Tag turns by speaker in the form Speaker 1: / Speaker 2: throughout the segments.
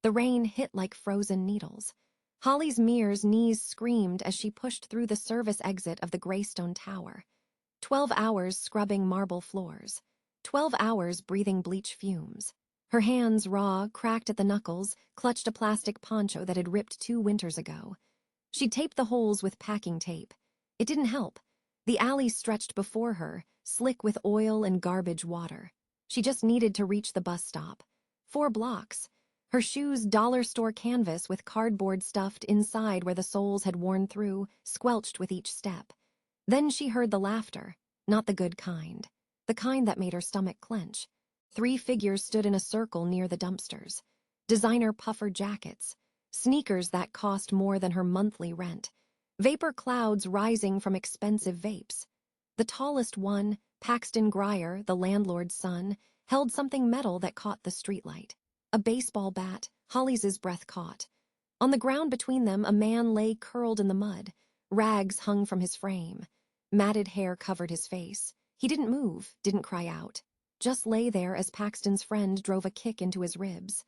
Speaker 1: The rain hit like frozen needles. Hollis Mere's knees screamed as she pushed through the service exit of the Greystone Tower. 12 hours scrubbing marble floors. 12 hours breathing bleach fumes. Her hands, raw, cracked at the knuckles, clutched a plastic poncho that had ripped 2 winters ago. She'd taped the holes with packing tape. It didn't help. The alley stretched before her, slick with oil and garbage water. She just needed to reach the bus stop. 4 blocks. Her shoes dollar store canvas with cardboard stuffed inside where the soles had worn through, squelched with each step. Then she heard the laughter, not the good kind. The kind that made her stomach clench. 3 figures stood in a circle near the dumpsters. Designer puffer jackets. Sneakers that cost more than her monthly rent. Vapor clouds rising from expensive vapes. The tallest one, Paxton Grier, the landlord's son, held something metal that caught the streetlight. A baseball bat, Hollis's breath caught. On the ground between them, a man lay curled in the mud. Rags hung from his frame. Matted hair covered his face. He didn't move, didn't cry out. Just lay there as Paxton's friend drove a kick into his ribs.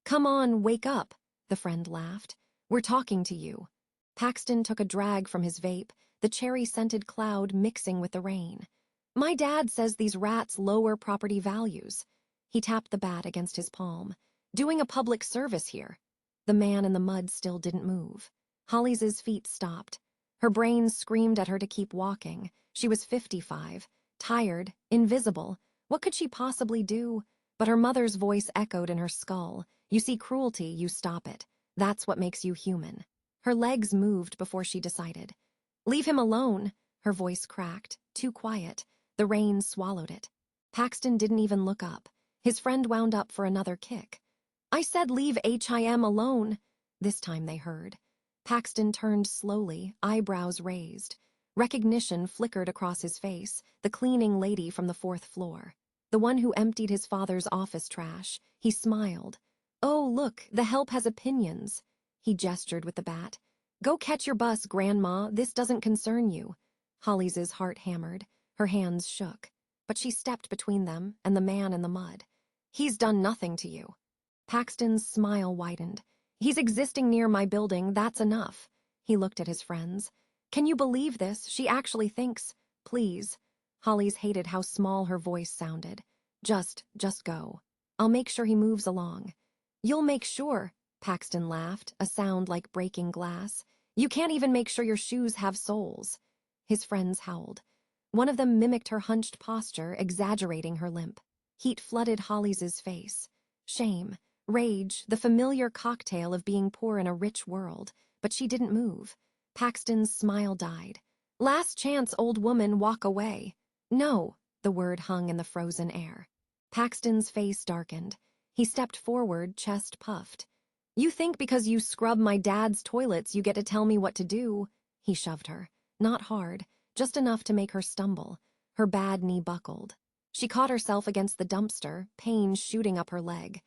Speaker 1: "Come on, wake up," the friend laughed. "We're talking to you." Paxton took a drag from his vape, the cherry-scented cloud mixing with the rain. "My dad says these rats lower property values." He tapped the bat against his palm. "Doing a public service here." The man in the mud still didn't move. Hollis's feet stopped. Her brain screamed at her to keep walking. She was 55, tired, invisible. What could she possibly do? But her mother's voice echoed in her skull. "You see cruelty, you stop it. That's what makes you human." Her legs moved before she decided. "Leave him alone." Her voice cracked, too quiet. The rain swallowed it. Paxton didn't even look up. His friend wound up for another kick. "I said leave him alone." This time they heard. Paxton turned slowly, eyebrows raised. Recognition flickered across his face, the cleaning lady from the 4th floor. The one who emptied his father's office trash. He smiled. "Oh, look, the help has opinions." He gestured with the bat. "Go catch your bus, Grandma. This doesn't concern you." Hollis's heart hammered. Her hands shook. But she stepped between them and the man in the mud. "He's done nothing to you." Paxton's smile widened. "He's existing near my building, that's enough." He looked at his friends. "Can you believe this? She actually thinks." "Please." Hollis hated how small her voice sounded. Just go. I'll make sure he moves along." "You'll make sure," Paxton laughed, a sound like breaking glass. "You can't even make sure your shoes have soles." His friends howled. One of them mimicked her hunched posture, exaggerating her limp. Heat flooded Hollis's face. Shame, rage, the familiar cocktail of being poor in a rich world. But she didn't move. Paxton's smile died. "Last chance, old woman, walk away." "No," the word hung in the frozen air. Paxton's face darkened. He stepped forward, chest puffed. "You think because you scrub my dad's toilets you get to tell me what to do." He shoved her. Not hard, just enough to make her stumble. Her bad knee buckled. She caught herself against the dumpster, pain shooting up her leg.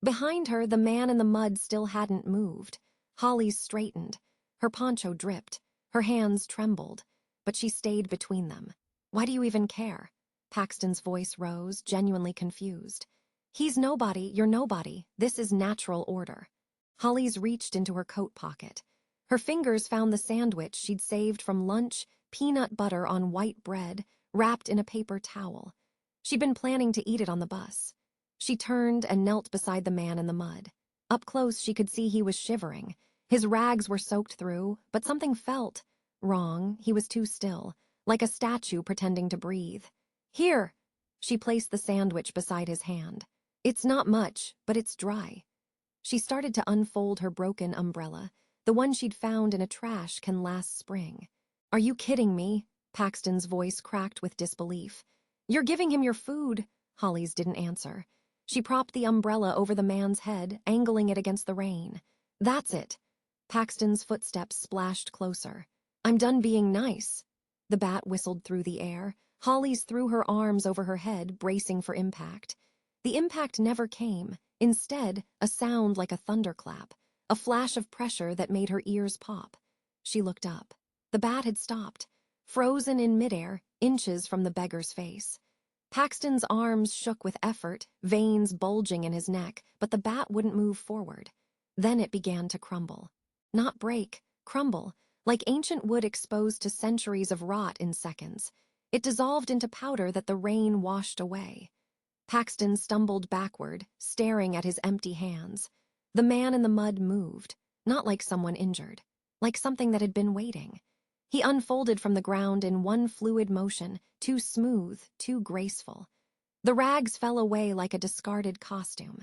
Speaker 1: Behind her, the man in the mud still hadn't moved. Hollis straightened. Her poncho dripped. Her hands trembled. But she stayed between them. "Why do you even care?" Paxton's voice rose, genuinely confused. "He's nobody, you're nobody. This is natural order." Hollis reached into her coat pocket. Her fingers found the sandwich she'd saved from lunch, peanut butter on white bread, wrapped in a paper towel. She'd been planning to eat it on the bus. She turned and knelt beside the man in the mud. Up close, she could see he was shivering. His rags were soaked through, but something felt wrong. He was too still, like a statue pretending to breathe. "Here." She placed the sandwich beside his hand. "It's not much, but it's dry." She started to unfold her broken umbrella, the one she'd found in a trash can last spring. "Are you kidding me?" Paxton's voice cracked with disbelief. "You're giving him your food." Hollis didn't answer. She propped the umbrella over the man's head, angling it against the rain. "That's it." Paxton's footsteps splashed closer. "I'm done being nice." The bat whistled through the air. Hollis threw her arms over her head, bracing for impact. The impact never came. Instead, a sound like a thunderclap, a flash of pressure that made her ears pop. She looked up. The bat had stopped, frozen in midair, inches from the beggar's face. Paxton's arms shook with effort, veins bulging in his neck, but the bat wouldn't move forward. Then it began to crumble. Not break, crumble, like ancient wood exposed to centuries of rot in seconds. It dissolved into powder that the rain washed away. Paxton stumbled backward, staring at his empty hands. The man in the mud moved, not like someone injured, like something that had been waiting. He unfolded from the ground in one fluid motion, too smooth, too graceful. The rags fell away like a discarded costume.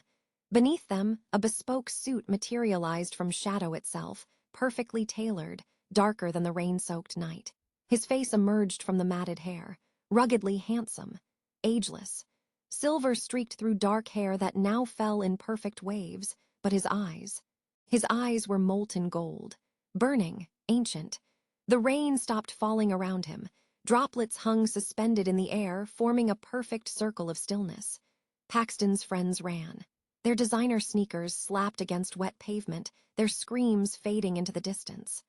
Speaker 1: Beneath them, a bespoke suit materialized from shadow itself, perfectly tailored, darker than the rain-soaked night. His face emerged from the matted hair, ruggedly handsome, ageless. Silver streaked through dark hair that now fell in perfect waves, but his eyes were molten gold, burning, ancient. The rain stopped falling around him. Droplets hung suspended in the air, forming a perfect circle of stillness. Paxton's friends ran. Their designer sneakers slapped against wet pavement, their screams fading into the distance.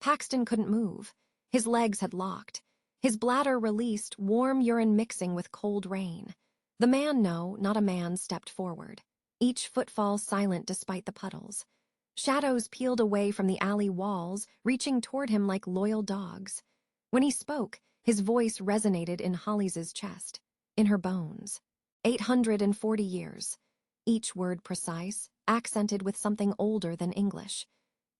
Speaker 1: Paxton couldn't move. His legs had locked. His bladder released, warm urine mixing with cold rain. The man, no, not a man, stepped forward, each footfall silent despite the puddles. Shadows peeled away from the alley walls, reaching toward him like loyal dogs. When he spoke, his voice resonated in Hollis's chest, in her bones. 840 years. Each word precise, accented with something older than English.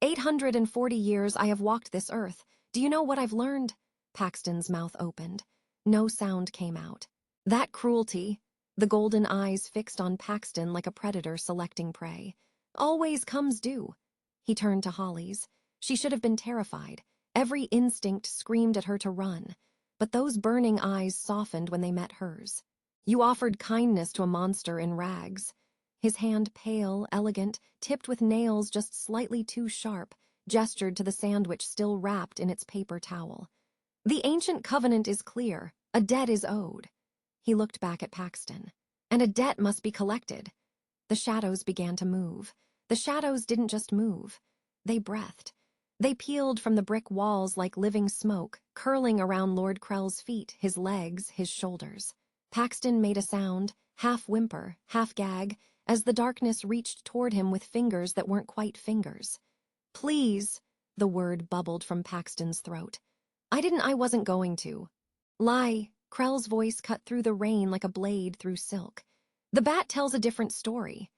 Speaker 1: 840 years I have walked this earth. Do you know what I've learned? Paxton's mouth opened. No sound came out. That cruelty, the golden eyes fixed on Paxton like a predator selecting prey, always comes due. He turned to Hollis. She should have been terrified. Every instinct screamed at her to run. But those burning eyes softened when they met hers. You offered kindness to a monster in rags. His hand, pale, elegant, tipped with nails just slightly too sharp, gestured to the sandwich still wrapped in its paper towel. The ancient covenant is clear. A debt is owed. He looked back at Paxton. And a debt must be collected. The shadows began to move. The shadows didn't just move. They breathed. They peeled from the brick walls like living smoke, curling around Lord Krell's feet, his legs, his shoulders. Paxton made a sound, half whimper, half gag, as the darkness reached toward him with fingers that weren't quite fingers. Please, the word bubbled from Paxton's throat. I wasn't going to. Lie, Krell's voice cut through the rain like a blade through silk. The bat tells a different story.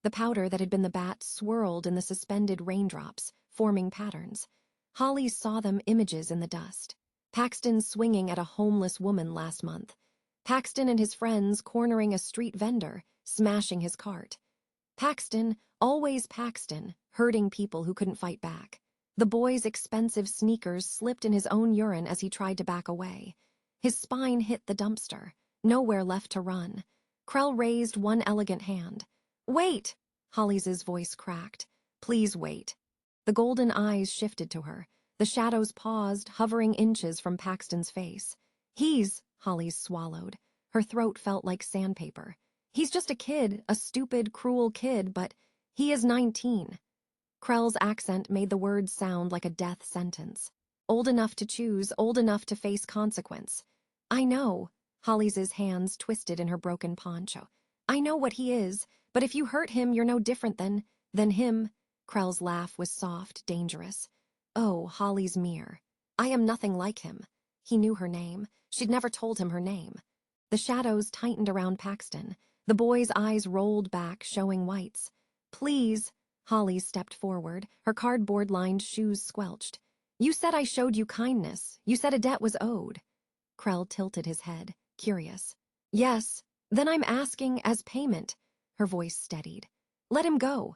Speaker 1: The powder that had been the bat swirled in the suspended raindrops, forming patterns. Hollis saw them, images in the dust. Paxton swinging at a homeless woman last month. Paxton and his friends cornering a street vendor, smashing his cart. Paxton, always Paxton, hurting people who couldn't fight back. The boy's expensive sneakers slipped in his own urine as he tried to back away. His spine hit the dumpster, nowhere left to run. Krell raised one elegant hand. Wait! Hollis's voice cracked. Please wait. The golden eyes shifted to her. The shadows paused, hovering inches from Paxton's face. Hollis swallowed. Her throat felt like sandpaper. He's just a kid, a stupid, cruel kid, but he is 19. Krell's accent made the words sound like a death sentence. Old enough to choose, old enough to face consequence. I know. Hollis's hands twisted in her broken poncho. I know what he is, but if you hurt him, you're no different than him. Krell's laugh was soft, dangerous. Oh, Hollis Mere. I am nothing like him. He knew her name. She'd never told him her name. The shadows tightened around Paxton. The boy's eyes rolled back, showing whites. Please. Hollis stepped forward, her cardboard-lined shoes squelched. You said I showed you kindness. You said a debt was owed. Krell tilted his head, curious. Yes, then I'm asking as payment. Her voice steadied. Let him go.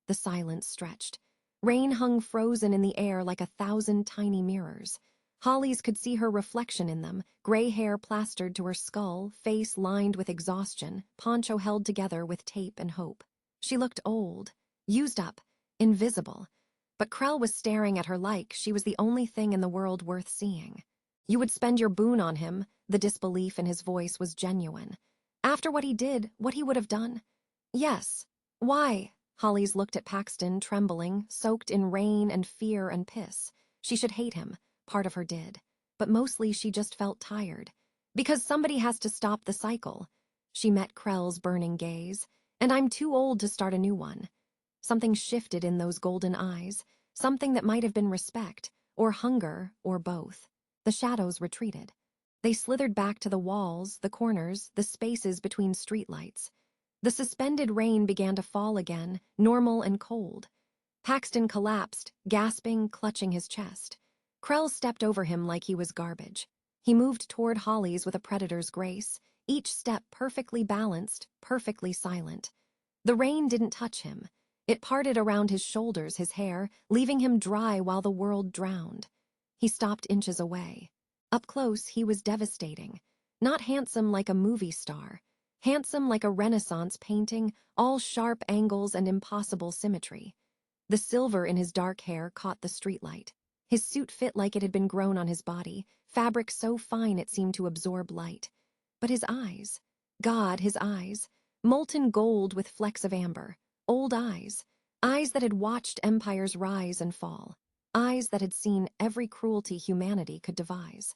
Speaker 1: The silence stretched. Rain hung frozen in the air like 1,000 tiny mirrors. Hollis could see her reflection in them, gray hair plastered to her skull, face lined with exhaustion, poncho held together with tape and hope. She looked old, used up, invisible. But Krell was staring at her like she was the only thing in the world worth seeing. You would spend your boon on him. The disbelief in his voice was genuine. After what he did, what he would have done? Yes. Why? Hollis looked at Paxton, trembling, soaked in rain and fear and piss. She should hate him. Part of her did. But mostly she just felt tired. Because somebody has to stop the cycle. She met Krell's burning gaze. And I'm too old to start a new one. Something shifted in those golden eyes, something that might have been respect, or hunger, or both. The shadows retreated. They slithered back to the walls, the corners, the spaces between streetlights. The suspended rain began to fall again, normal and cold. Paxton collapsed, gasping, clutching his chest. Krell stepped over him like he was garbage. He moved toward Hollis with a predator's grace, each step perfectly balanced, perfectly silent. The rain didn't touch him. It parted around his shoulders, his hair, leaving him dry while the world drowned. He stopped inches away. Up close, he was devastating. Not handsome like a movie star. Handsome like a Renaissance painting, all sharp angles and impossible symmetry. The silver in his dark hair caught the streetlight. His suit fit like it had been grown on his body, fabric so fine it seemed to absorb light. But his eyes, God, his eyes, molten gold with flecks of amber, old eyes that had watched empires rise and fall, eyes that had seen every cruelty humanity could devise,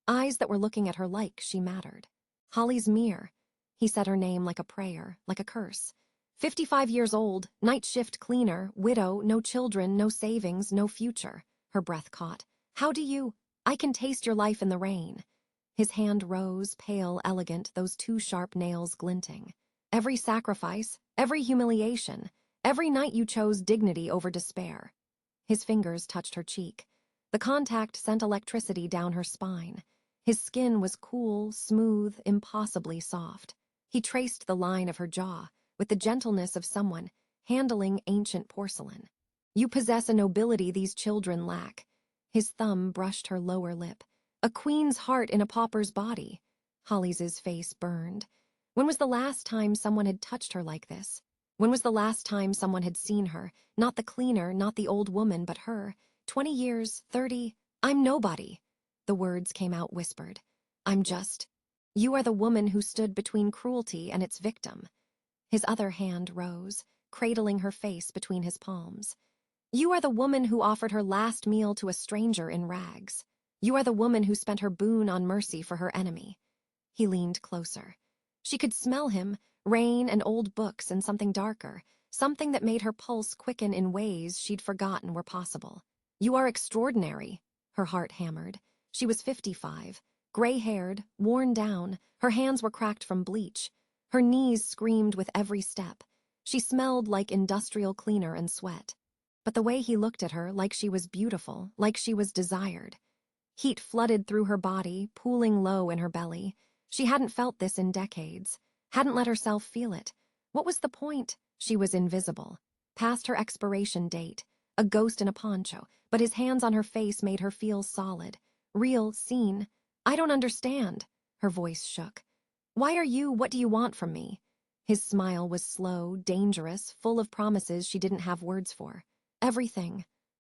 Speaker 1: eyes that were looking at her like she mattered. Hollis Mere. He said her name like a prayer, like a curse. 55 years old, night shift cleaner, widow, no children, no savings, no future. Her breath caught. How do you? I can taste your life in the rain. His hand rose, pale, elegant, those two sharp nails glinting. Every sacrifice, every humiliation, every night you chose dignity over despair. His fingers touched her cheek. The contact sent electricity down her spine. His skin was cool, smooth, impossibly soft. He traced the line of her jaw, with the gentleness of someone handling ancient porcelain. You possess a nobility these children lack. His thumb brushed her lower lip. A queen's heart in a pauper's body. Hollis's face burned. When was the last time someone had touched her like this? When was the last time someone had seen her? Not the cleaner, not the old woman, but her. 20 years, 30. I'm nobody. The words came out whispered. I'm just. You are the woman who stood between cruelty and its victim. His other hand rose, cradling her face between his palms. You are the woman who offered her last meal to a stranger in rags. You are the woman who spent her boon on mercy for her enemy. He leaned closer. She could smell him, rain and old books and something darker, something that made her pulse quicken in ways she'd forgotten were possible. You are extraordinary, her heart hammered. She was 55, gray-haired, worn down, her hands were cracked from bleach. Her knees screamed with every step. She smelled like industrial cleaner and sweat. But the way he looked at her, like she was beautiful, like she was desired. Heat flooded through her body, pooling low in her belly. She hadn't felt this in decades, hadn't let herself feel it. What was the point? She was invisible, past her expiration date, a ghost in a poncho, but his hands on her face made her feel solid, real, seen. I don't understand. Her voice shook. Why are you? What do you want from me? His smile was slow, dangerous, full of promises she didn't have words for. Everything.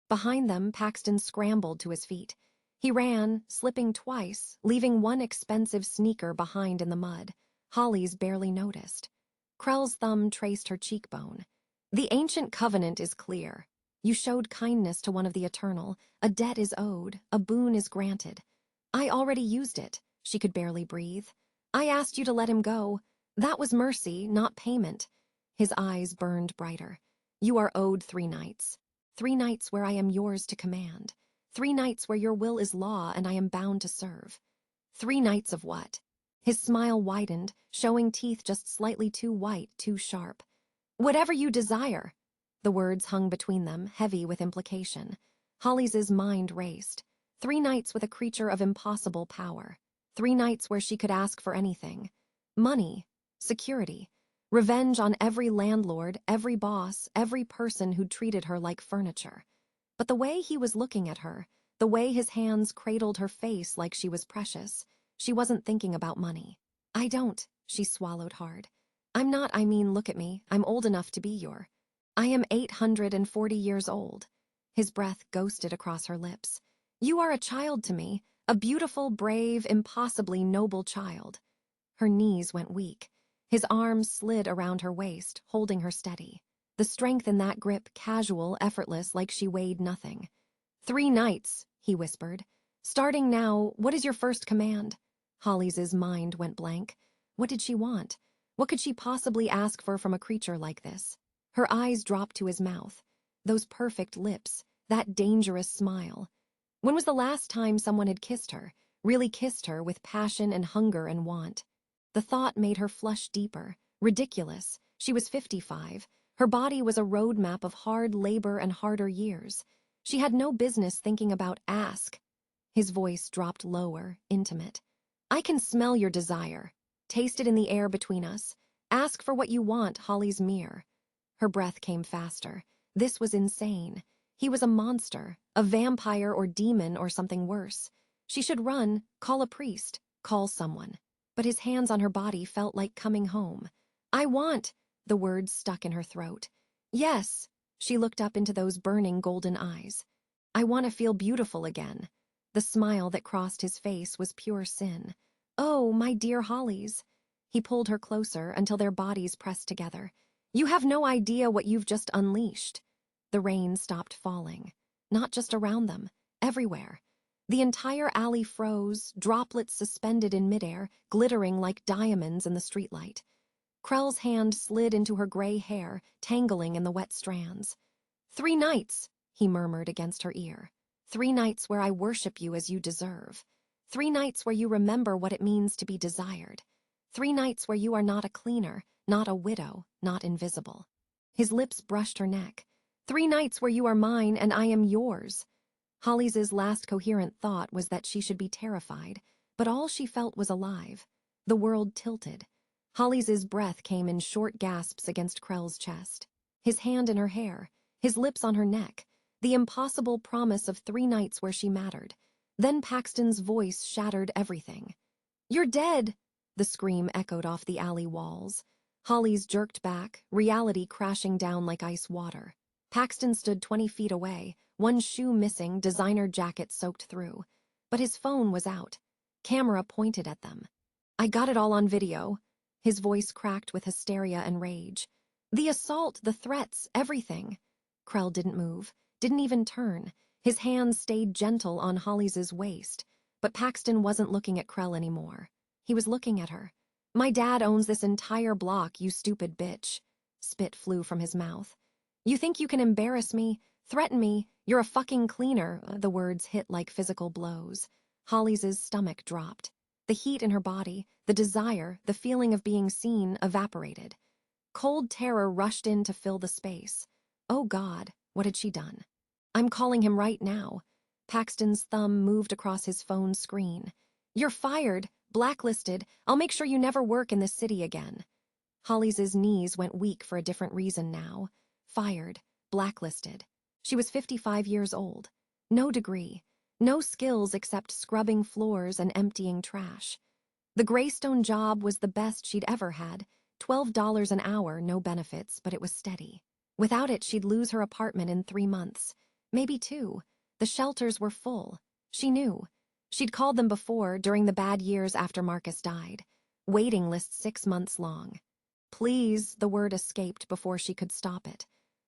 Speaker 1: Behind them, Paxton scrambled to his feet. He ran, slipping twice, leaving one expensive sneaker behind in the mud. Hollis barely noticed. Krell's thumb traced her cheekbone. The ancient covenant is clear. You showed kindness to one of the eternal. A debt is owed, a boon is granted. I already used it. She could barely breathe. I asked you to let him go. That was mercy, not payment. His eyes burned brighter. You are owed 3 nights. 3 nights where I am yours to command. 3 nights where your will is law and I am bound to serve. 3 nights of what? His smile widened, showing teeth just slightly too white, too sharp. Whatever you desire. The words hung between them, heavy with implication. Hollis's mind raced. 3 nights with a creature of impossible power. 3 nights where she could ask for anything. Money, security, revenge on every landlord, every boss, every person who'd treated her like furniture. But the way he was looking at her, the way his hands cradled her face like she was precious, she wasn't thinking about money. I don't, she swallowed hard. I'm not, look at me, I'm old enough to be your. I am 840 years old. His breath ghosted across her lips. You are a child to me, a beautiful, brave, impossibly noble child. Her knees went weak. His arms slid around her waist, holding her steady. The strength in that grip, casual, effortless, like she weighed nothing. 3 nights, he whispered. Starting now, what is your first command? Hollis's mind went blank. What did she want? What could she possibly ask for from a creature like this? Her eyes dropped to his mouth. Those perfect lips, that dangerous smile. When was the last time someone had kissed her, really kissed her with passion and hunger and want? The thought made her flush deeper. Ridiculous. She was 55. Her body was a roadmap of hard labor and harder years. She had no business thinking about ask. His voice dropped lower, intimate. I can smell your desire. Taste it in the air between us. Ask for what you want, Hollis Mere. Her breath came faster. This was insane. He was a monster, a vampire or demon or something worse. She should run, call a priest, call someone. But his hands on her body felt like coming home. I want, the words stuck in her throat. Yes, she looked up into those burning golden eyes. I want to feel beautiful again. The smile that crossed his face was pure sin. Oh, my dear Hollis. He pulled her closer until their bodies pressed together. You have no idea what you've just unleashed. The rain stopped falling. Not just around them, everywhere. The entire alley froze, droplets suspended in midair, glittering like diamonds in the streetlight. Krell's hand slid into her gray hair, tangling in the wet strands. 3 nights, he murmured against her ear. 3 nights where I worship you as you deserve. 3 nights where you remember what it means to be desired. 3 nights where you are not a cleaner, not a widow, not invisible. His lips brushed her neck. 3 nights where you are mine and I am yours. Hollis's last coherent thought was that she should be terrified, but all she felt was alive. The world tilted. Hollis's breath came in short gasps against Krell's chest. His hand in her hair, his lips on her neck, the impossible promise of 3 nights where she mattered. Then Paxton's voice shattered everything. You're dead! The scream echoed off the alley walls. Hollis jerked back, reality crashing down like ice water. Paxton stood 20 feet away, one shoe missing, designer jacket soaked through. But his phone was out. Camera pointed at them. I got it all on video. His voice cracked with hysteria and rage. The assault, the threats, everything. Krell didn't move, didn't even turn. His hands stayed gentle on Hollis's waist. But Paxton wasn't looking at Krell anymore. He was looking at her. My dad owns this entire block, you stupid bitch. Spit flew from his mouth. You think you can embarrass me, threaten me, you're a fucking cleaner. The words hit like physical blows. Hollis's stomach dropped. The heat in her body, the desire, the feeling of being seen evaporated. Cold terror rushed in to fill the space. Oh God, what had she done? I'm calling him right now. Paxton's thumb moved across his phone screen. You're fired, blacklisted. I'll make sure you never work in this city again. Hollis's knees went weak for a different reason now. Fired, blacklisted. She was 55 years old. No degree. No skills except scrubbing floors and emptying trash. The Greystone job was the best she'd ever had. $12 an hour, no benefits, but it was steady. Without it, she'd lose her apartment in 3 months. Maybe 2. The shelters were full. She knew. She'd called them before, during the bad years after Marcus died. Waiting list 6 months long. Please, the word escaped before she could stop it.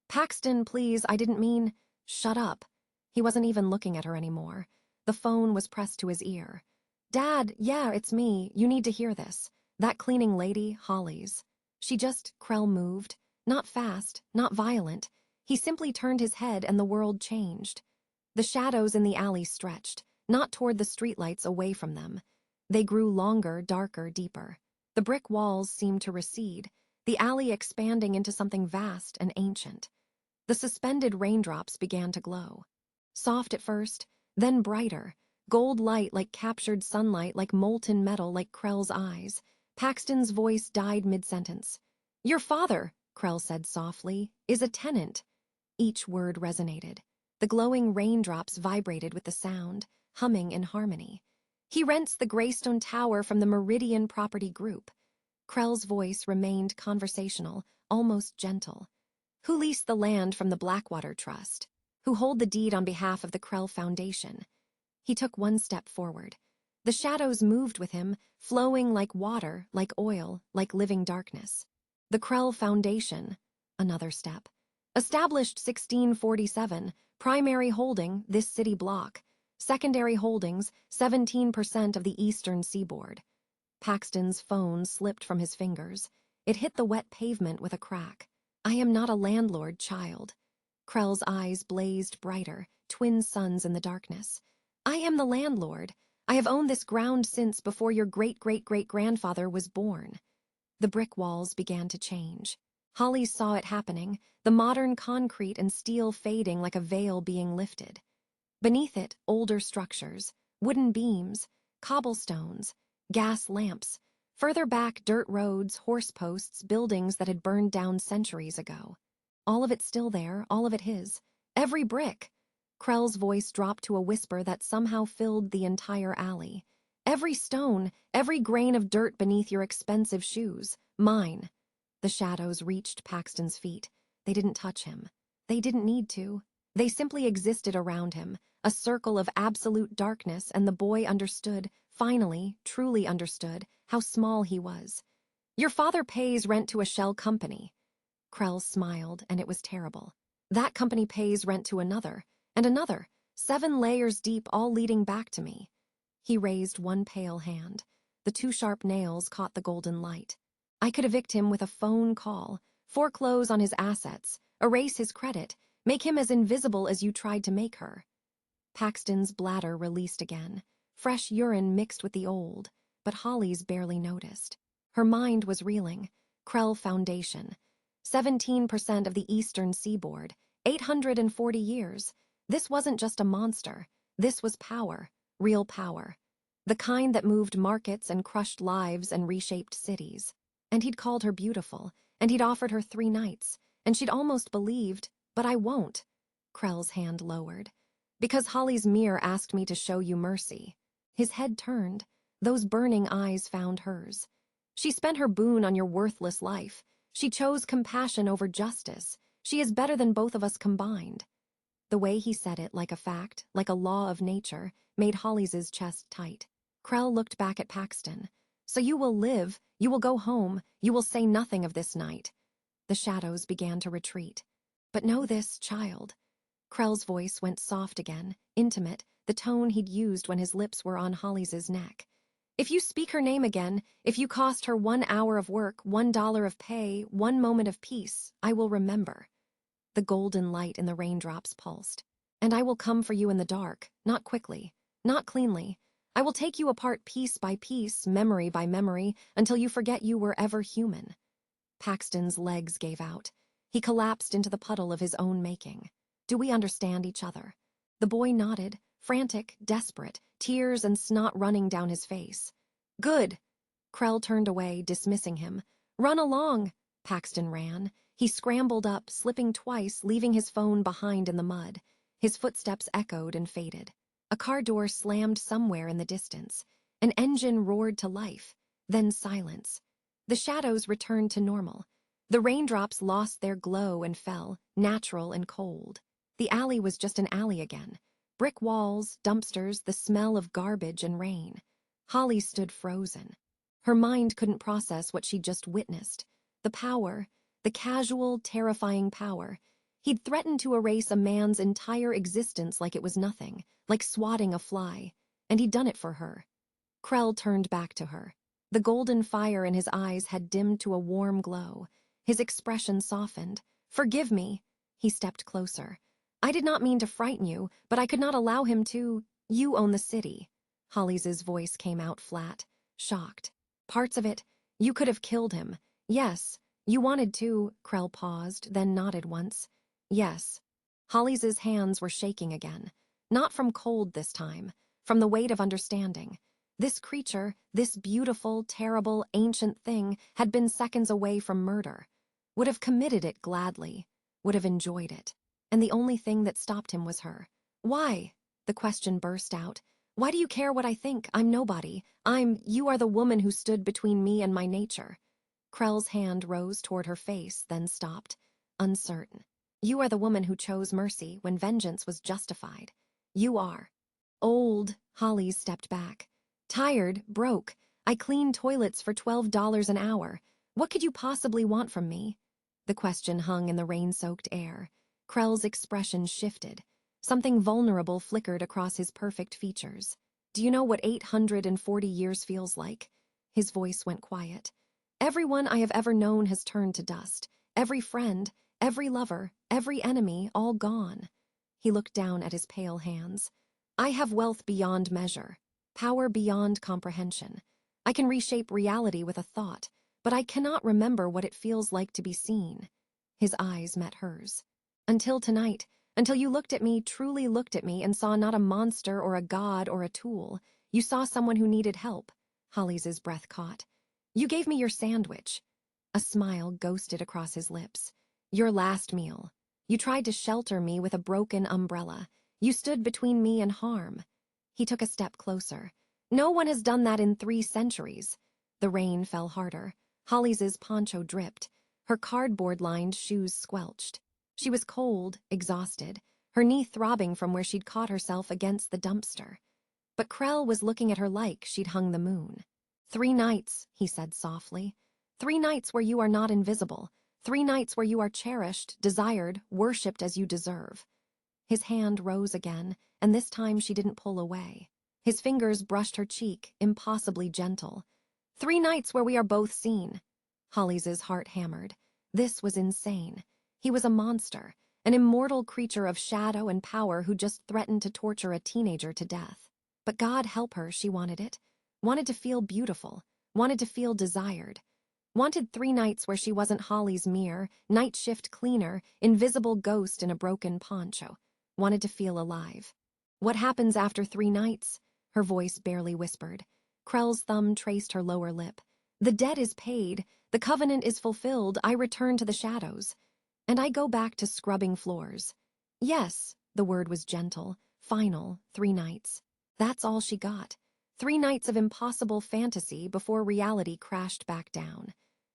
Speaker 1: Paxton, please, I didn't mean... Shut up. He wasn't even looking at her anymore. The phone was pressed to his ear. Dad, yeah, it's me. You need to hear this. That cleaning lady, Hollis. Krell moved. Not fast, not violent. He simply turned his head and the world changed. The shadows in the alley stretched, not toward the streetlights, away from them. They grew longer, darker, deeper. The brick walls seemed to recede, the alley expanding into something vast and ancient. The suspended raindrops began to glow. Soft at first, then brighter, gold light like captured sunlight, like molten metal, like Krell's eyes. Paxton's voice died mid-sentence. Your father, Krell said softly, is a tenant. Each word resonated. The glowing raindrops vibrated with the sound, humming in harmony. He rents the Greystone Tower from the Meridian Property Group. Krell's voice remained conversational, almost gentle. Who leased the land from the Blackwater Trust? Who hold the deed on behalf of the Krell Foundation? He took 1 step forward. The shadows moved with him, flowing like water, like oil, like living darkness. The Krell Foundation. Another step. Established 1647, primary holding, this city block. Secondary holdings, 17% of the eastern seaboard. Paxton's phone slipped from his fingers. It hit the wet pavement with a crack. I am not a landlord, child. Krell's eyes blazed brighter, twin suns in the darkness. I am the landlord. I have owned this ground since before your great-great-great-grandfather was born. The brick walls began to change. Hollis saw it happening, the modern concrete and steel fading like a veil being lifted. Beneath it, older structures, wooden beams, cobblestones, gas lamps. Further back, dirt roads, horse posts, buildings that had burned down centuries ago. All of it still there, all of it his. Every brick. Krell's voice dropped to a whisper that somehow filled the entire alley. Every stone, every grain of dirt beneath your expensive shoes. Mine. The shadows reached Paxton's feet. They didn't touch him. They didn't need to. They simply existed around him, a circle of absolute darkness, and the boy understood, finally, truly understood, how small he was. Your father pays rent to a shell company. Krell smiled, and it was terrible. That company pays rent to another, and another, 7 layers deep, all leading back to me. He raised one pale hand. The 2 sharp nails caught the golden light. I could evict him with a phone call, foreclose on his assets, erase his credit, make him as invisible as you tried to make her. Paxton's bladder released again. Fresh urine mixed with the old, but Hollis barely noticed. Her mind was reeling. Krell Foundation. 17% of the eastern seaboard. 840 years. This wasn't just a monster. This was power. Real power. The kind that moved markets and crushed lives and reshaped cities. And he'd called her beautiful, and he'd offered her 3 nights, and she'd almost believed, but I won't. Krell's hand lowered. Because Hollis Mere asked me to show you mercy. His head turned. Those burning eyes found hers. She spent her boon on your worthless life. She chose compassion over justice. She is better than both of us combined. The way he said it, like a fact, like a law of nature, made Hollis's chest tight. Krell looked back at Paxton. So you will live, you will go home, you will say nothing of this night. The shadows began to retreat. But know this, child. Krell's voice went soft again, intimate, the tone he'd used when his lips were on Hollis's neck. If you speak her name again, if you cost her 1 hour of work, $1 of pay, 1 moment of peace, I will remember. The golden light in the raindrops pulsed. And I will come for you in the dark, not quickly, not cleanly. I will take you apart piece by piece, memory by memory, until you forget you were ever human. Paxton's legs gave out. He collapsed into the puddle of his own making. Do we understand each other? The boy nodded, frantic, desperate, tears and snot running down his face. Good. Krell turned away, dismissing him. Run along. Paxton ran. He scrambled up, slipping twice, leaving his phone behind in the mud. His footsteps echoed and faded. A car door slammed somewhere in the distance. An engine roared to life. Then silence. The shadows returned to normal. The raindrops lost their glow and fell, natural and cold. The alley was just an alley again. Brick walls, dumpsters, the smell of garbage and rain. Holly stood frozen. Her mind couldn't process what she'd just witnessed. The power, the casual, terrifying power. He'd threatened to erase a man's entire existence like it was nothing, like swatting a fly, and he'd done it for her. Krell turned back to her. The golden fire in his eyes had dimmed to a warm glow. His expression softened. Forgive me. He stepped closer. I did not mean to frighten you, but I could not allow him to. You own the city. Hollis's voice came out flat, shocked. Parts of it, you could have killed him. Yes, you wanted to. Krell paused, then nodded once. Yes. Hollis's hands were shaking again. Not from cold this time, from the weight of understanding. This creature, this beautiful, terrible, ancient thing, had been seconds away from murder. Would have committed it gladly. Would have enjoyed it. And the only thing that stopped him was her. Why? The question burst out. Why do you care what I think? I'm nobody. You are the woman who stood between me and my nature. Krell's hand rose toward her face, then stopped, uncertain. You are the woman who chose mercy when vengeance was justified. You are. Old, Hollis stepped back. Tired, broke. I clean toilets for $12 an hour. What could you possibly want from me? The question hung in the rain-soaked air. Krell's expression shifted. Something vulnerable flickered across his perfect features. Do you know what 840 years feels like? His voice went quiet. Everyone I have ever known has turned to dust. Every friend, every lover, every enemy, all gone. He looked down at his pale hands. I have wealth beyond measure, power beyond comprehension. I can reshape reality with a thought, but I cannot remember what it feels like to be seen. His eyes met hers. Until tonight, until you looked at me, truly looked at me, and saw not a monster or a god or a tool. You saw someone who needed help. Hollis's breath caught. You gave me your sandwich. A smile ghosted across his lips. Your last meal. You tried to shelter me with a broken umbrella. You stood between me and harm. He took a step closer. No one has done that in 3 centuries. The rain fell harder. Hollis's poncho dripped. Her cardboard-lined shoes squelched. She was cold, exhausted, her knee throbbing from where she'd caught herself against the dumpster. But Krell was looking at her like she'd hung the moon. 3 nights, he said softly. 3 nights where you are not invisible. 3 nights where you are cherished, desired, worshipped as you deserve. His hand rose again, and this time she didn't pull away. His fingers brushed her cheek, impossibly gentle. 3 nights where we are both seen. Hollis's heart hammered. This was insane. He was a monster, an immortal creature of shadow and power who just threatened to torture a teenager to death. But God help her, she wanted it. Wanted to feel beautiful. Wanted to feel desired. Wanted 3 nights where she wasn't Hollis Mere, night shift cleaner, invisible ghost in a broken poncho. Wanted to feel alive. What happens after 3 nights? Her voice barely whispered. Krell's thumb traced her lower lip. The debt is paid. The covenant is fulfilled. I return to the shadows. And I go back to scrubbing floors. Yes, the word was gentle, final, 3 nights. That's all she got. 3 nights of impossible fantasy before reality crashed back down.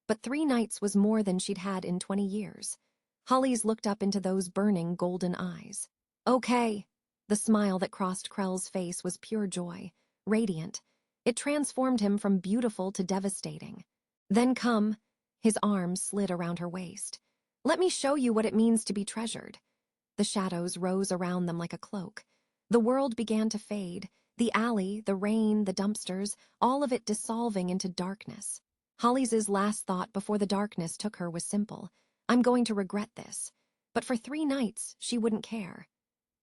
Speaker 1: But 3 nights was more than she'd had in 20 years. Hollis looked up into those burning golden eyes. Okay. The smile that crossed Krell's face was pure joy, radiant. It transformed him from beautiful to devastating. Then come. His arms slid around her waist. Let me show you what it means to be treasured. The shadows rose around them like a cloak. The world began to fade. The alley, the rain, the dumpsters, all of it dissolving into darkness. Hollis's last thought before the darkness took her was simple. I'm going to regret this. But for 3 nights, she wouldn't care.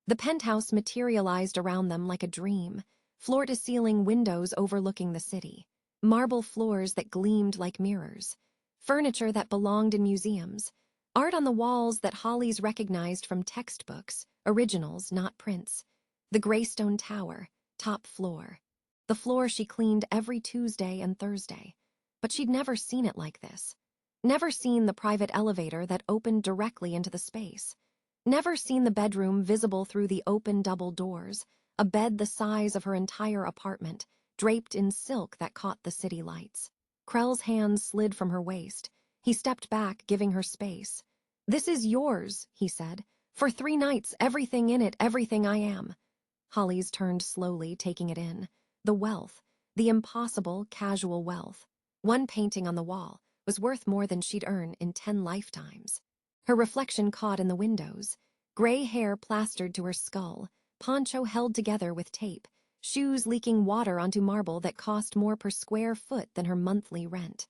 Speaker 1: The penthouse materialized around them like a dream, floor-to-ceiling windows overlooking the city, marble floors that gleamed like mirrors, furniture that belonged in museums, art on the walls that Hollis recognized from textbooks, originals, not prints, the Greystone Tower, top floor. The floor she cleaned every Tuesday and Thursday. But she'd never seen it like this. Never seen the private elevator that opened directly into the space. Never seen the bedroom visible through the open double doors, a bed the size of her entire apartment, draped in silk that caught the city lights. Krell's hands slid from her waist. He stepped back, giving her space. This is yours, he said. For 3 nights, everything in it, everything I am. Hollis turned slowly, taking it in. The wealth, the impossible, casual wealth. One painting on the wall was worth more than she'd earn in 10 lifetimes. Her reflection caught in the windows, gray hair plastered to her skull, poncho held together with tape, shoes leaking water onto marble that cost more per square foot than her monthly rent.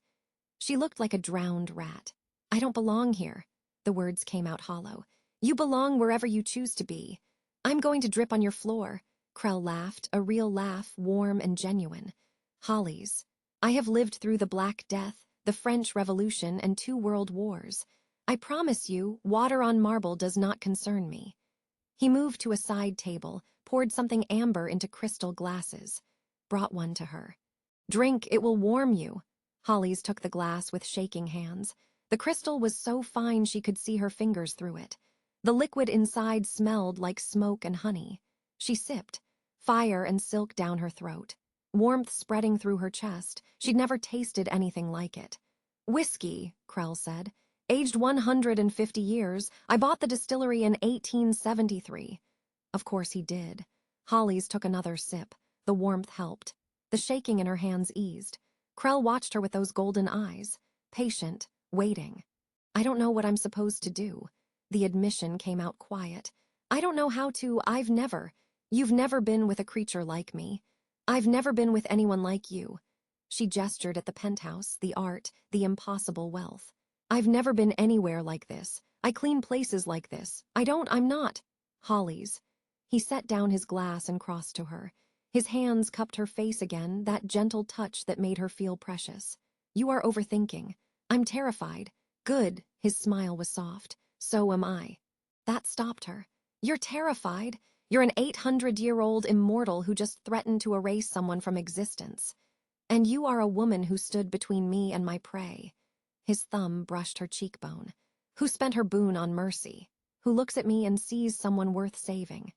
Speaker 1: She looked like a drowned rat. I don't belong here. The words came out hollow. You belong wherever you choose to be. I'm going to drip on your floor. Krell laughed, a real laugh, warm and genuine. Hollis, I have lived through the Black Death, the French Revolution, and 2 world wars. I promise you, water on marble does not concern me. He moved to a side table, poured something amber into crystal glasses, brought one to her. Drink, it will warm you. Hollis took the glass with shaking hands. The crystal was so fine she could see her fingers through it. The liquid inside smelled like smoke and honey. She sipped, fire and silk down her throat, warmth spreading through her chest. She'd never tasted anything like it. Whiskey, Krell said. Aged 150 years. I bought the distillery in 1873. Of course he did. Hollis took another sip. The warmth helped. The shaking in her hands eased. Krell watched her with those golden eyes, patient, waiting. I don't know what I'm supposed to do. The admission came out quiet. I don't know how to. You've never been with a creature like me. I've never been with anyone like you. She gestured at the penthouse, the art, the impossible wealth. I've never been anywhere like this. I clean places like this. I'm not. Hollis. He set down his glass and crossed to her. His hands cupped her face again, that gentle touch that made her feel precious. You are overthinking. I'm terrified. Good. His smile was soft. So am I. That stopped her. You're terrified. You're an 800-year-old immortal who just threatened to erase someone from existence. And you are a woman who stood between me and my prey. His thumb brushed her cheekbone. Who spent her boon on mercy? Who looks at me and sees someone worth saving?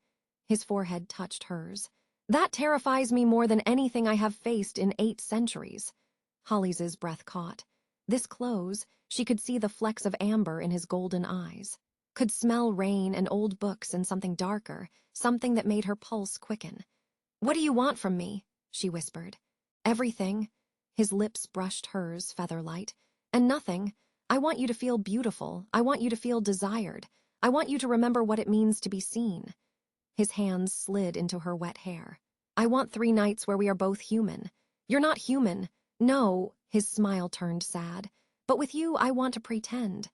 Speaker 1: His forehead touched hers. That terrifies me more than anything I have faced in 8 centuries. Hollis's breath caught. This close, she could see the flecks of amber in his golden eyes. Could smell rain and old books and something darker, something that made her pulse quicken. What do you want from me? She whispered. Everything. His lips brushed hers, feather-light. And nothing. I want you to feel beautiful. I want you to feel desired. I want you to remember what it means to be seen. His hands slid into her wet hair. I want 3 nights where we are both human. You're not human. No, his smile turned sad. But with you, I want to pretend.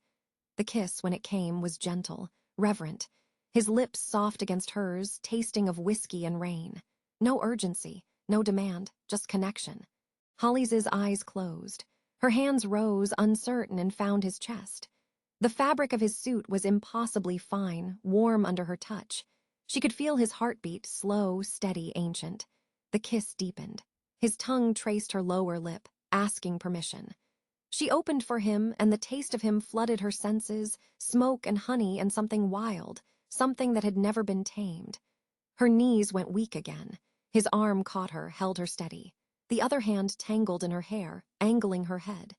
Speaker 1: The kiss, when it came, was gentle, reverent. His lips soft against hers, tasting of whiskey and rain. No urgency, no demand, just connection. Hollis's eyes closed. Her hands rose, uncertain, and found his chest. The fabric of his suit was impossibly fine, warm under her touch. She could feel his heartbeat, slow, steady, ancient. The kiss deepened. His tongue traced her lower lip, asking permission. She opened for him, and the taste of him flooded her senses, smoke and honey and something wild, something that had never been tamed. Her knees went weak again. His arm caught her, held her steady. The other hand tangled in her hair, angling her head.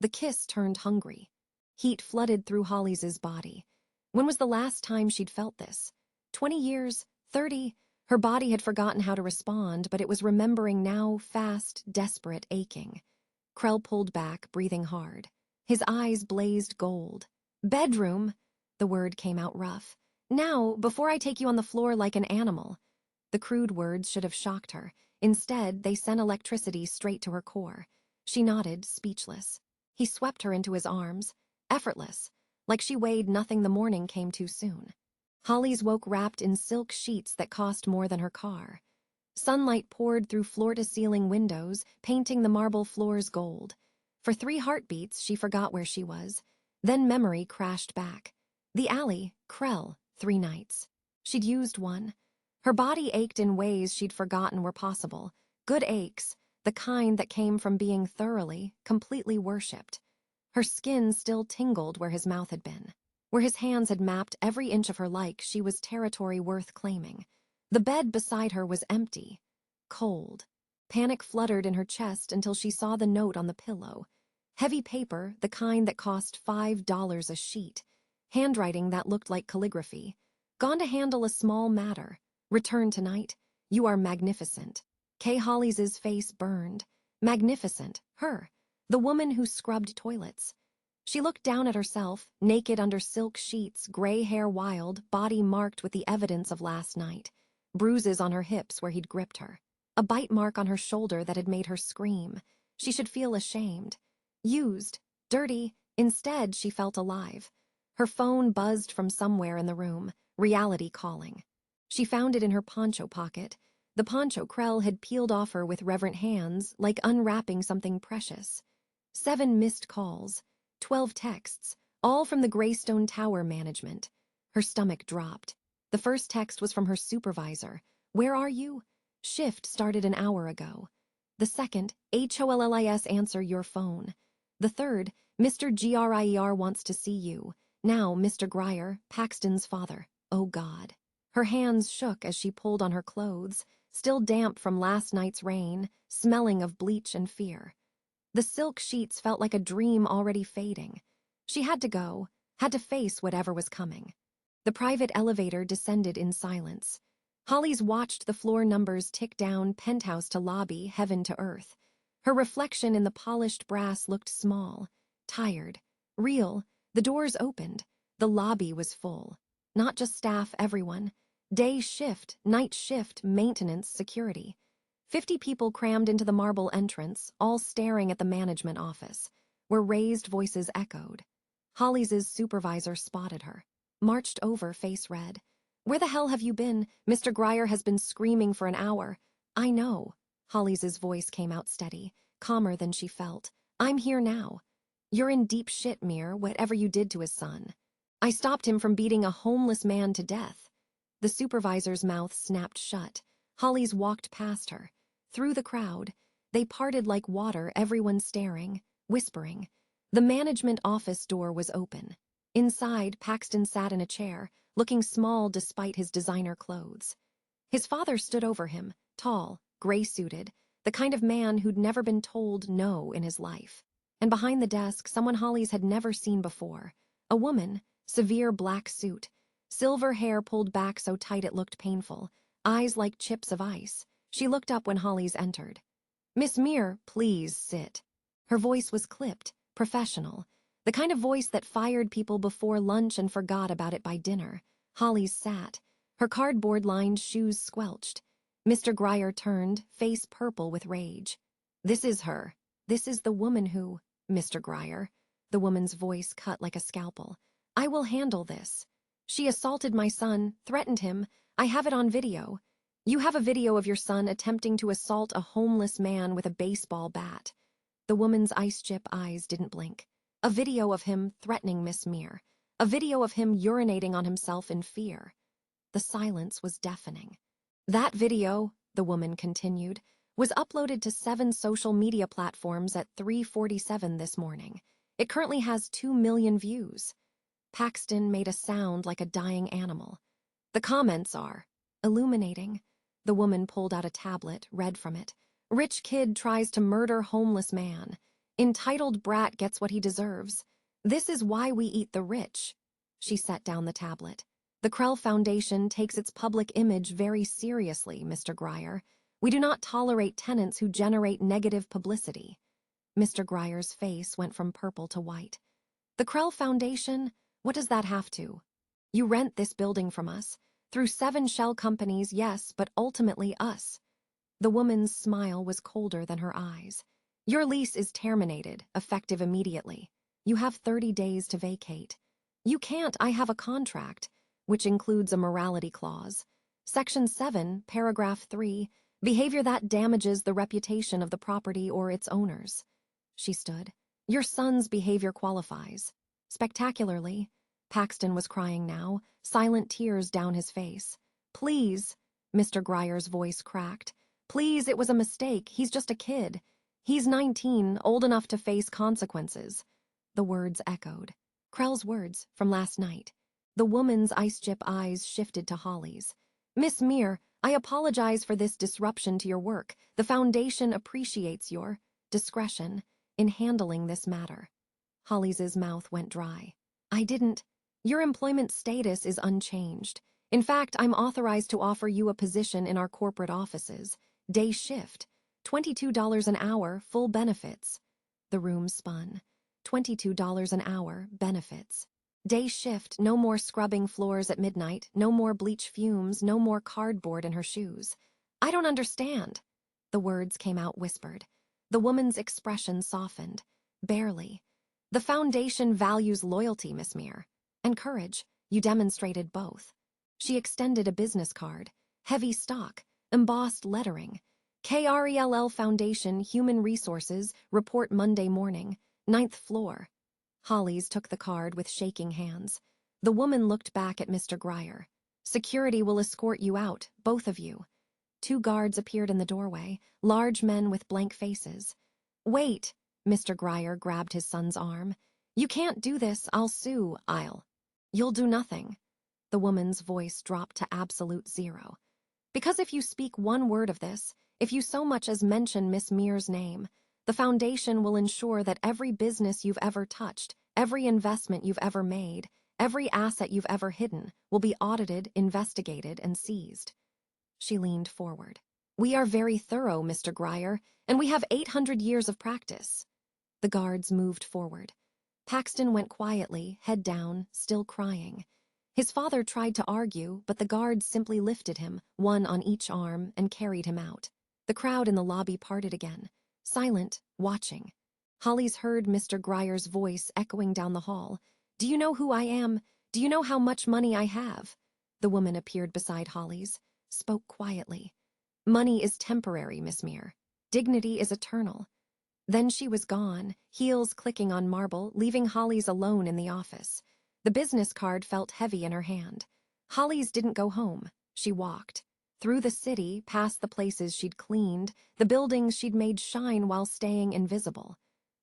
Speaker 1: The kiss turned hungry. Heat flooded through Hollis's body. When was the last time she'd felt this? 20 years? 30? Her body had forgotten how to respond, but it was remembering now, fast, desperate, aching. Krell pulled back, breathing hard. His eyes blazed gold. Bedroom! The word came out rough. Now, before I take you on the floor like an animal. The crude words should have shocked her. Instead, they sent electricity straight to her core. She nodded, speechless. He swept her into his arms, effortless, like she weighed nothing. The morning came too soon. Hollis woke wrapped in silk sheets that cost more than her car. Sunlight poured through floor-to-ceiling windows, painting the marble floors gold. For 3 heartbeats, she forgot where she was. Then memory crashed back. The alley, Krell, 3 nights. She'd used one. Her body ached in ways she'd forgotten were possible. Good aches, the kind that came from being thoroughly, completely worshipped. Her skin still tingled where his mouth had been. Where his hands had mapped every inch of her like she was territory worth claiming. The bed beside her was empty, cold. Panic fluttered in her chest until she saw the note on the pillow. Heavy paper, the kind that cost $5 a sheet. Handwriting that looked like calligraphy. Gone to handle a small matter. Return tonight. You are magnificent. Kay Hollis's face burned. Magnificent. Her. The woman who scrubbed toilets. She looked down at herself, naked under silk sheets, gray hair wild, body marked with the evidence of last night. Bruises on her hips where he'd gripped her. A bite mark on her shoulder that had made her scream. She should feel ashamed. Used. Dirty. Instead, she felt alive. Her phone buzzed from somewhere in the room, reality calling. She found it in her poncho pocket. The poncho Krell had peeled off her with reverent hands, like unwrapping something precious. 7 missed calls. 12 texts, all from the Greystone Tower management. Her stomach dropped. The first text was from her supervisor. Where are you? Shift started an hour ago. The second, HOLLIS, answer your phone. The third, Mr. Grier wants to see you. Now, Mr. Grier, Paxton's father. Oh God. Her hands shook as she pulled on her clothes, still damp from last night's rain, smelling of bleach and fear. The silk sheets felt like a dream already fading. She had to go, had to face whatever was coming. The private elevator descended in silence. Hollis watched the floor numbers tick down, penthouse to lobby, heaven to earth. Her reflection in the polished brass looked small, tired, real. The doors opened. The lobby was full. Not just staff, everyone. Day shift, night shift, maintenance, security. 50 people crammed into the marble entrance, all staring at the management office, where raised voices echoed. Holly's supervisor spotted her, marched over, face red. "Where the hell have you been? Mr. Grier has been screaming for an hour." "I know." Holly's voice came out steady, calmer than she felt. "I'm here now. You're in deep shit, Mere, whatever you did to his son. I stopped him from beating a homeless man to death." The supervisor's mouth snapped shut. Holly's walked past her. Through the crowd, they parted like water, everyone staring, whispering. The management office door was open. Inside, Paxton sat in a chair, looking small despite his designer clothes. His father stood over him, tall, gray-suited, the kind of man who'd never been told no in his life. And behind the desk, someone Holly's had never seen before. A woman, severe black suit, silver hair pulled back so tight it looked painful, eyes like chips of ice. She looked up when Holly's entered. "Miss Mere, please sit." Her voice was clipped, professional, the kind of voice that fired people before lunch and forgot about it by dinner. Holly's sat. Her cardboard-lined shoes squelched. Mr. Grier turned, face purple with rage. "This is her. This is the woman who—" "Mr. Grier." The woman's voice cut like a scalpel. "I will handle this. She assaulted my son, threatened him. I have it on video. You have a video of your son attempting to assault a homeless man with a baseball bat." The woman's ice-chip eyes didn't blink. "A video of him threatening Miss Mere. A video of him urinating on himself in fear." The silence was deafening. "That video," the woman continued, "was uploaded to 7 social media platforms at 3:47 this morning. It currently has 2 million views." Paxton made a sound like a dying animal. "The comments are illuminating." The woman pulled out a tablet, read from it. "Rich kid tries to murder homeless man. Entitled brat gets what he deserves. This is why we eat the rich." She set down the tablet. "The Krell Foundation takes its public image very seriously, Mr. Grier. We do not tolerate tenants who generate negative publicity." Mr. Grier's face went from purple to white. "The Krell Foundation? What does that have to? You rent this building from us. Through 7 shell companies, yes, but ultimately us." The woman's smile was colder than her eyes. "Your lease is terminated, effective immediately. You have 30 days to vacate." "You can't. I have a contract," which includes a morality clause. Section 7, paragraph 3, behavior that damages the reputation of the property or its owners. She stood. "Your son's behavior qualifies." Spectacularly. Paxton was crying now, silent tears down his face. "Please," Mr. Grier's voice cracked. "Please, it was a mistake. He's just a kid. He's 19, old enough to face consequences." The words echoed. Krell's words from last night. The woman's ice-chip eyes shifted to Holly's. "Miss Mere, I apologize for this disruption to your work. The Foundation appreciates your discretion in handling this matter." Holly's mouth went dry. "I didn't. Your employment status is unchanged. In fact, I'm authorized to offer you a position in our corporate offices. Day shift. $22 an hour, full benefits." The room spun. $22 an hour, benefits. Day shift, no more scrubbing floors at midnight, no more bleach fumes, no more cardboard in her shoes. "I don't understand." The words came out whispered. The woman's expression softened. "Barely. The Foundation values loyalty, Miss Mere. And courage. You demonstrated both." She extended a business card. Heavy stock, embossed lettering. "Krell Foundation, Human Resources, report Monday morning, 9th floor." Holly's took the card with shaking hands. The woman looked back at Mr. Grier. "Security will escort you out, both of you." 2 guards appeared in the doorway, large men with blank faces. "Wait," Mr. Grier grabbed his son's arm. "You can't do this. I'll sue. You'll do nothing." The woman's voice dropped to absolute zero. "Because if you speak one word of this, if you so much as mention Miss Mere's name, the Foundation will ensure that every business you've ever touched, every investment you've ever made, every asset you've ever hidden will be audited, investigated, and seized." She leaned forward. "We are very thorough, Mr. Grier, and we have 800 years of practice." The guards moved forward. Paxton went quietly, head down, still crying. His father tried to argue, but the guards simply lifted him, one on each arm, and carried him out. The crowd in the lobby parted again, silent, watching. Holly's heard Mr. Grier's voice echoing down the hall. Do you know who I am? Do you know how much money I have? The woman appeared beside Hollis, spoke quietly. Money is temporary, Miss Mere. Dignity is eternal. Then she was gone, heels clicking on marble, leaving Hollis alone in the office. The business card felt heavy in her hand. Hollis didn't go home. She walked. Through the city, past the places she'd cleaned, the buildings she'd made shine while staying invisible.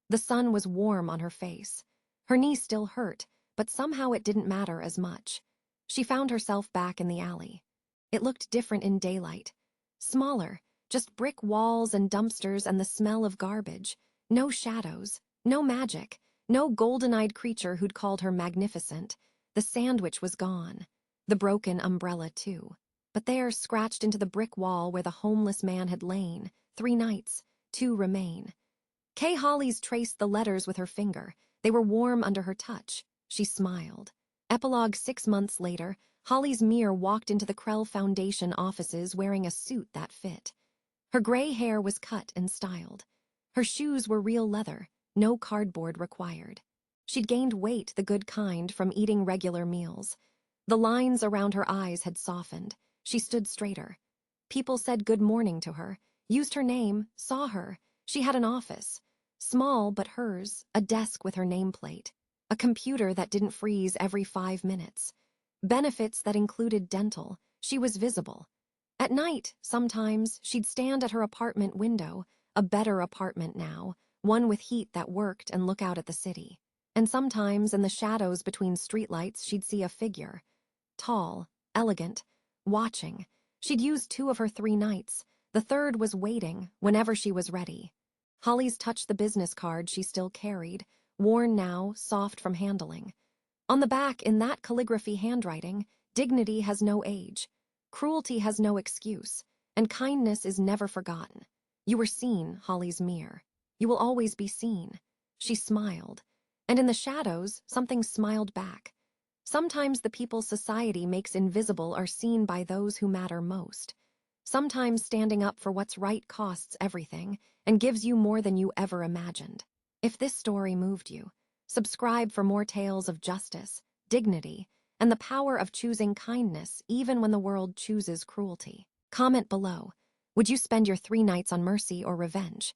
Speaker 1: The sun was warm on her face. Her knee still hurt, but somehow it didn't matter as much. She found herself back in the alley. It looked different in daylight. Smaller, just brick walls and dumpsters and the smell of garbage. No shadows, no magic, no golden-eyed creature who'd called her magnificent. The sandwich was gone. The broken umbrella, too. But there, scratched into the brick wall where the homeless man had lain, 3 nights, 2 remain. Kay Hollis traced the letters with her finger. They were warm under her touch. She smiled. Epilogue 6 months later, Hollis Mere walked into the Krell Foundation offices wearing a suit that fit. Her gray hair was cut and styled. Her shoes were real leather, no cardboard required. She'd gained weight, the good kind, from eating regular meals. The lines around her eyes had softened. She stood straighter. People said good morning to her, used her name, saw her. She had an office. Small but hers, a desk with her nameplate. A computer that didn't freeze every 5 minutes. Benefits that included dental. She was visible. At night, sometimes, she'd stand at her apartment window, a better apartment now, one with heat that worked, and look out at the city. And sometimes, in the shadows between streetlights, she'd see a figure. Tall, elegant, watching. She'd used 2 of her 3 nights. The third was waiting, whenever she was ready. Hollis touched the business card she still carried, worn now, soft from handling. On the back, in that calligraphy handwriting, dignity has no age. Cruelty has no excuse, and kindness is never forgotten. You were seen, Hollis Mere. You will always be seen. She smiled, and in the shadows, something smiled back. Sometimes the people society makes invisible are seen by those who matter most. Sometimes standing up for what's right costs everything and gives you more than you ever imagined. If this story moved you, subscribe for more tales of justice, dignity, and the power of choosing kindness even when the world chooses cruelty. Comment below. Would you spend your 3 nights on mercy or revenge?